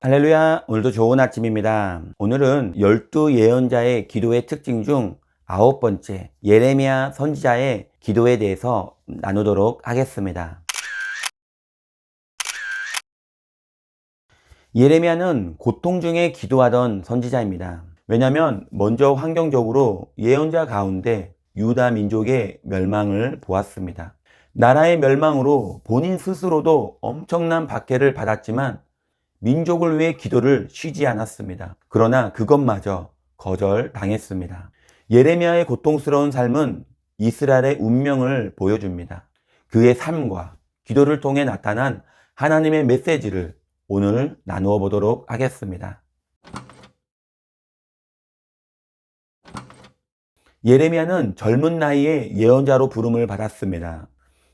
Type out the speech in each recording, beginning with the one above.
할렐루야. 오늘도 좋은 아침입니다. 오늘은 12 예언자의 기도의 특징 중 9번째 예레미야 선지자의 기도에 대해서 나누도록 하겠습니다. 예레미야는 고통 중에 기도하던 선지자입니다. 왜냐하면 먼저 환경적으로 예언자 가운데 유다 민족의 멸망을 보았습니다. 나라의 멸망으로 본인 스스로도 엄청난 박해를 받았지만 민족을 위해 기도를 쉬지 않았습니다. 그러나 그것마저 거절당했습니다. 예레미야의 고통스러운 삶은 이스라엘의 운명을 보여줍니다. 그의 삶과 기도를 통해 나타난 하나님의 메시지를 오늘 나누어 보도록 하겠습니다. 예레미야는 젊은 나이에 예언자로 부름을 받았습니다.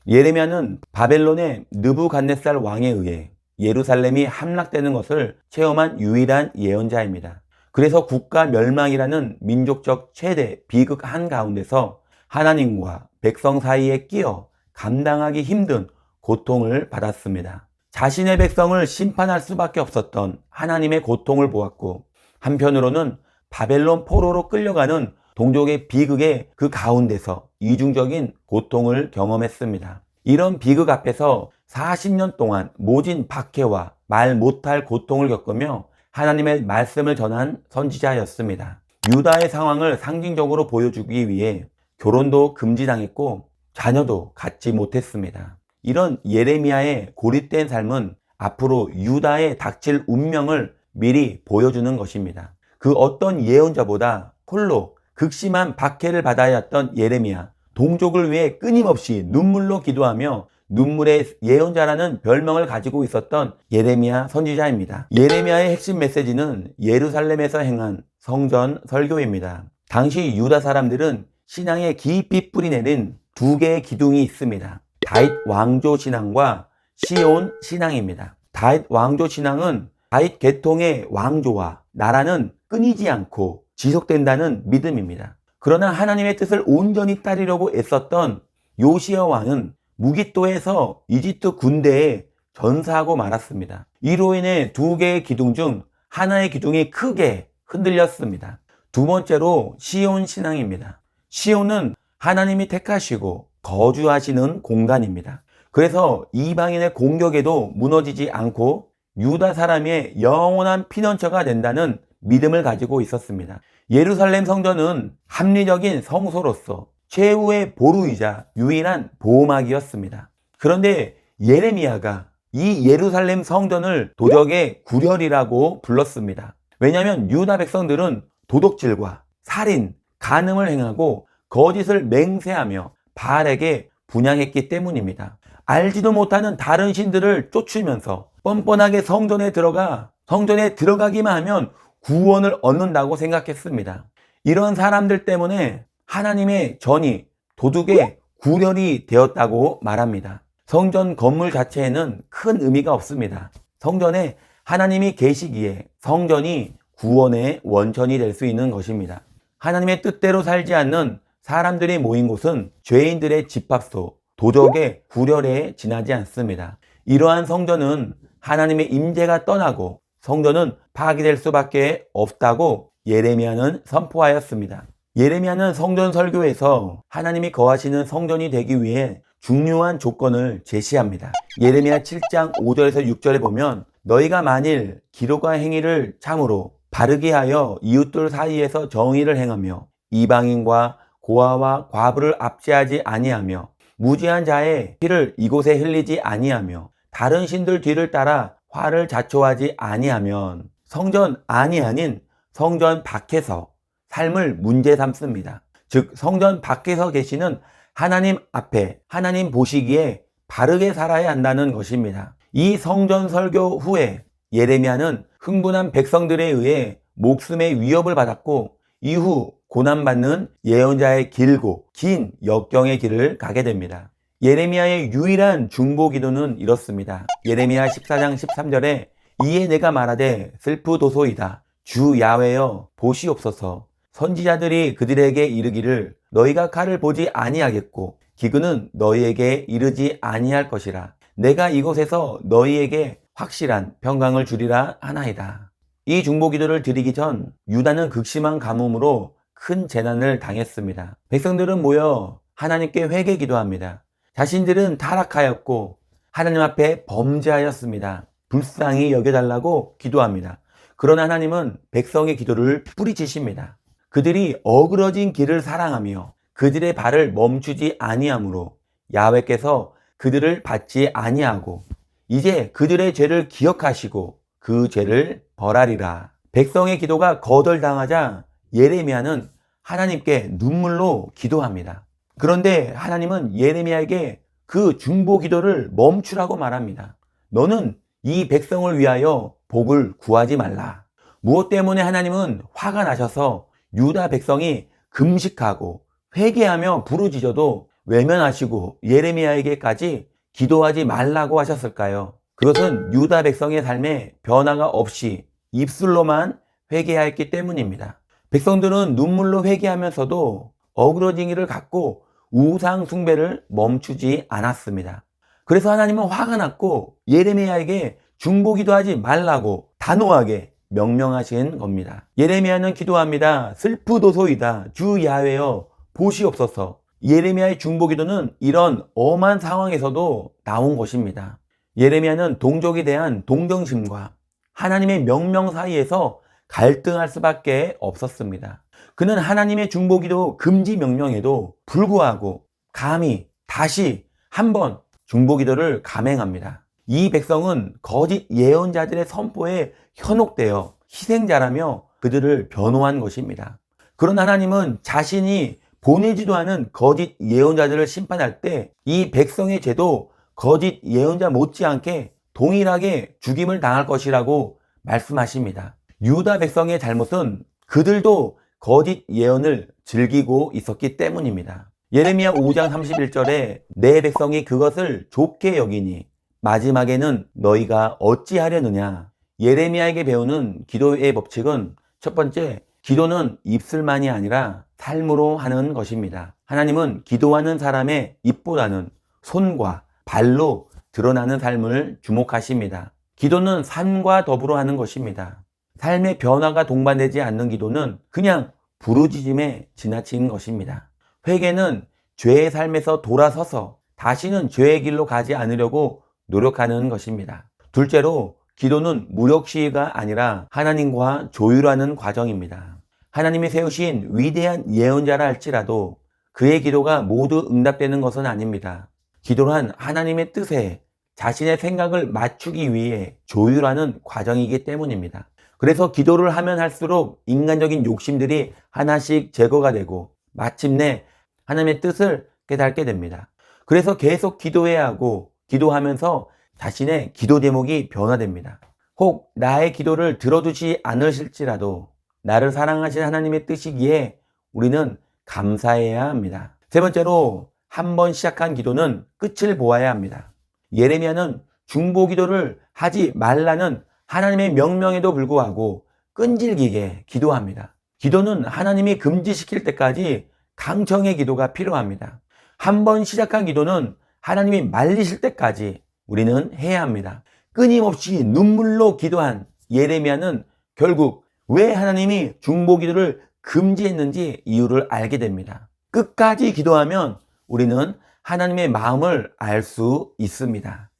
예레미야는 바벨론의 느부갓네살 왕에 의해 예루살렘이 함락되는 것을 체험한 유일한 예언자입니다. 그래서 국가 멸망이라는 민족적 최대 비극 한가운데서 하나님과 백성 사이에 끼어 감당하기 힘든 고통을 받았습니다. 자신의 백성을 심판할 수밖에 없었던 하나님의 고통을 보았고, 한편으로는 바벨론 포로로 끌려가는 동족의 비극의 그 가운데서 이중적인 고통을 경험했습니다. 이런 비극 앞에서 40년 동안 모진 박해와 말 못할 고통을 겪으며 하나님의 말씀을 전한 선지자였습니다. 유다의 상황을 상징적으로 보여주기 위해 결혼도 금지당했고 자녀도 갖지 못했습니다. 이런 예레미야의 고립된 삶은 앞으로 유다에 닥칠 운명을 미리 보여주는 것입니다. 그 어떤 예언자보다 홀로 극심한 박해를 받아야 했던 예레미야, 동족을 위해 끊임없이 눈물로 기도하며 눈물의 예언자라는 별명을 가지고 있었던 예레미야 선지자입니다. 예레미야의 핵심 메시지는 예루살렘에서 행한 성전 설교입니다. 당시 유다 사람들은 신앙에 깊이 뿌리내린 두 개의 기둥이 있습니다. 다윗 왕조 신앙과 시온 신앙입니다. 다윗 왕조 신앙은 다윗 계통의 왕조와 나라는 끊이지 않고 지속된다는 믿음입니다. 그러나 하나님의 뜻을 온전히 따르려고 애썼던 요시야 왕은 무기또에서 이집트 군대에 전사하고 말았습니다. 이로 인해 두 개의 기둥 중 하나의 기둥이 크게 흔들렸습니다. 두 번째로 시온 신앙입니다. 시온은 하나님이 택하시고 거주하시는 공간입니다. 그래서 이방인의 공격에도 무너지지 않고 유다 사람의 영원한 피난처가 된다는 믿음을 가지고 있었습니다. 예루살렘 성전은 합리적인 성소로서 최후의 보루이자 유일한 보호막이었습니다. 그런데 예레미야가 이 예루살렘 성전을 도적의 구렬이라고 불렀습니다. 왜냐하면 유다 백성들은 도둑질과 살인, 간음을 행하고 거짓을 맹세하며 바알에게 분향했기 때문입니다. 알지도 못하는 다른 신들을 쫓으면서 뻔뻔하게 성전에 들어가기만 하면 구원을 얻는다고 생각했습니다. 이런 사람들 때문에 하나님의 전이 도둑의 구렬이 되었다고 말합니다. 성전 건물 자체에는 큰 의미가 없습니다. 성전에 하나님이 계시기에 성전이 구원의 원천이 될 수 있는 것입니다. 하나님의 뜻대로 살지 않는 사람들이 모인 곳은 죄인들의 집합소, 도적의 구렬에 지나지 않습니다. 이러한 성전은 하나님의 임재가 떠나고 성전은 파괴될 수밖에 없다고 예레미야는 선포하였습니다. 예레미야는 성전 설교에서 하나님이 거하시는 성전이 되기 위해 중요한 조건을 제시합니다. 예레미야 7장 5절에서 6절에 보면 너희가 만일 기록과 행위를 참으로 바르게 하여 이웃들 사이에서 정의를 행하며 이방인과 고아와 과부를 압제하지 아니하며 무지한 자의 피를 이곳에 흘리지 아니하며 다른 신들 뒤를 따라 화를 자초하지 아니하면 성전 안이 아닌 성전 밖에서 삶을 문제 삼습니다. 즉 성전 밖에서 계시는 하나님 앞에 하나님 보시기에 바르게 살아야 한다는 것입니다. 이 성전 설교 후에 예레미야는 흥분한 백성들에 의해 목숨의 위협을 받았고 이후 고난받는 예언자의 길고 긴 역경의 길을 가게 됩니다. 예레미야의 유일한 중보 기도는 이렇습니다. 예레미야 14장 13절에 이에 내가 말하되 슬프도소이다. 주 야훼여 보시옵소서. 선지자들이 그들에게 이르기를 너희가 칼을 보지 아니하겠고 기근은 너희에게 이르지 아니할 것이라. 내가 이곳에서 너희에게 확실한 평강을 주리라 하나이다. 이 중보기도를 드리기 전 유다는 극심한 가뭄으로 큰 재난을 당했습니다. 백성들은 모여 하나님께 회개 기도합니다. 자신들은 타락하였고 하나님 앞에 범죄하였습니다. 불쌍히 여겨달라고 기도합니다. 그러나 하나님은 백성의 기도를 뿌리치십니다. 그들이 어그러진 길을 사랑하며 그들의 발을 멈추지 아니하므로 야훼께서 그들을 받지 아니하고 이제 그들의 죄를 기억하시고 그 죄를 벌하리라. 백성의 기도가 거덜당하자 예레미야는 하나님께 눈물로 기도합니다. 그런데 하나님은 예레미야에게 그 중보 기도를 멈추라고 말합니다. 너는 이 백성을 위하여 복을 구하지 말라. 무엇 때문에 하나님은 화가 나셔서 유다 백성이 금식하고 회개하며 부르짖어도 외면하시고 예레미야에게까지 기도하지 말라고 하셨을까요? 그것은 유다 백성의 삶에 변화가 없이 입술로만 회개하였기 때문입니다. 백성들은 눈물로 회개하면서도 어그러진 길을 갖고 우상 숭배를 멈추지 않았습니다. 그래서 하나님은 화가 났고 예레미야에게 중보기도하지 말라고 단호하게 명령하신 겁니다. 예레미야는 기도합니다. 슬프도소이다. 주 야훼여 보시옵소서. 예레미야의 중보기도는 이런 엄한 상황에서도 나온 것입니다. 예레미야는 동족에 대한 동정심과 하나님의 명령 사이에서 갈등할 수밖에 없었습니다. 그는 하나님의 중보기도 금지 명령에도 불구하고 감히 다시 한번 중보기도를 감행합니다. 이 백성은 거짓 예언자들의 선포에 현혹되어 희생자라며 그들을 변호한 것입니다. 그런 하나님은 자신이 보내지도 않은 거짓 예언자들을 심판할 때 이 백성의 죄도 거짓 예언자 못지않게 동일하게 죽임을 당할 것이라고 말씀하십니다. 유다 백성의 잘못은 그들도 거짓 예언을 즐기고 있었기 때문입니다. 예레미야 5장 31절에 내 백성이 그것을 좋게 여기니 마지막에는 너희가 어찌하려느냐. 예레미야에게 배우는 기도의 법칙은 첫 번째, 기도는 입술만이 아니라 삶으로 하는 것입니다. 하나님은 기도하는 사람의 입보다는 손과 발로 드러나는 삶을 주목하십니다. 기도는 삶과 더불어 하는 것입니다. 삶의 변화가 동반되지 않는 기도는 그냥 부르짖음에 지나친 것입니다. 회개는 죄의 삶에서 돌아서서 다시는 죄의 길로 가지 않으려고 노력하는 것입니다. 둘째로 기도는 무력 시위가 아니라 하나님과 조율하는 과정입니다. 하나님이 세우신 위대한 예언자라 할지라도 그의 기도가 모두 응답되는 것은 아닙니다. 기도란 하나님의 뜻에 자신의 생각을 맞추기 위해 조율하는 과정이기 때문입니다. 그래서 기도를 하면 할수록 인간적인 욕심들이 하나씩 제거가 되고 마침내 하나님의 뜻을 깨닫게 됩니다. 그래서 계속 기도해야 하고 기도하면서 자신의 기도 제목이 변화됩니다. 혹 나의 기도를 들어주지 않으실지라도 나를 사랑하신 하나님의 뜻이기에 우리는 감사해야 합니다. 세 번째로 한 번 시작한 기도는 끝을 보아야 합니다. 예레미야는 중보 기도를 하지 말라는 하나님의 명령에도 불구하고 끈질기게 기도합니다. 기도는 하나님이 금지시킬 때까지 강청의 기도가 필요합니다. 한 번 시작한 기도는 하나님이 말리실 때까지 우리는 해야 합니다. 끊임없이 눈물로 기도한 예레미야는 결국 왜 하나님이 중보 기도를 금지했는지 이유를 알게 됩니다. 끝까지 기도하면 우리는 하나님의 마음을 알 수 있습니다.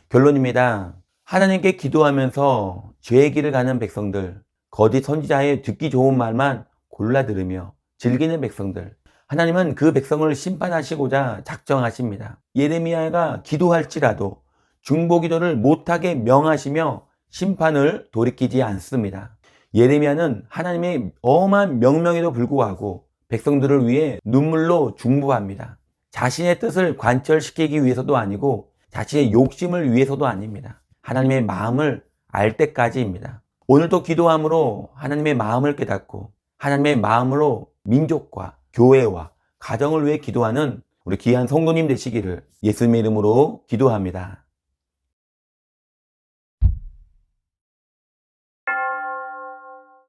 결론입니다. 하나님께 기도하면서 죄의 길을 가는 백성들, 거짓 선지자의 듣기 좋은 말만 골라 들으며 즐기는 백성들, 하나님은 그 백성을 심판하시고자 작정하십니다. 예레미야가 기도할지라도 중보 기도를 못하게 명하시며 심판을 돌이키지 않습니다. 예레미야는 하나님의 엄한 명령에도 불구하고 백성들을 위해 눈물로 중보합니다. 자신의 뜻을 관철시키기 위해서도 아니고 자신의 욕심을 위해서도 아닙니다. 하나님의 마음을 알 때까지입니다. 오늘도 기도함으로 하나님의 마음을 깨닫고 하나님의 마음으로 민족과 교회와 가정을 위해 기도하는 우리 귀한 성도님 되시기를 예수님의 이름으로 기도합니다.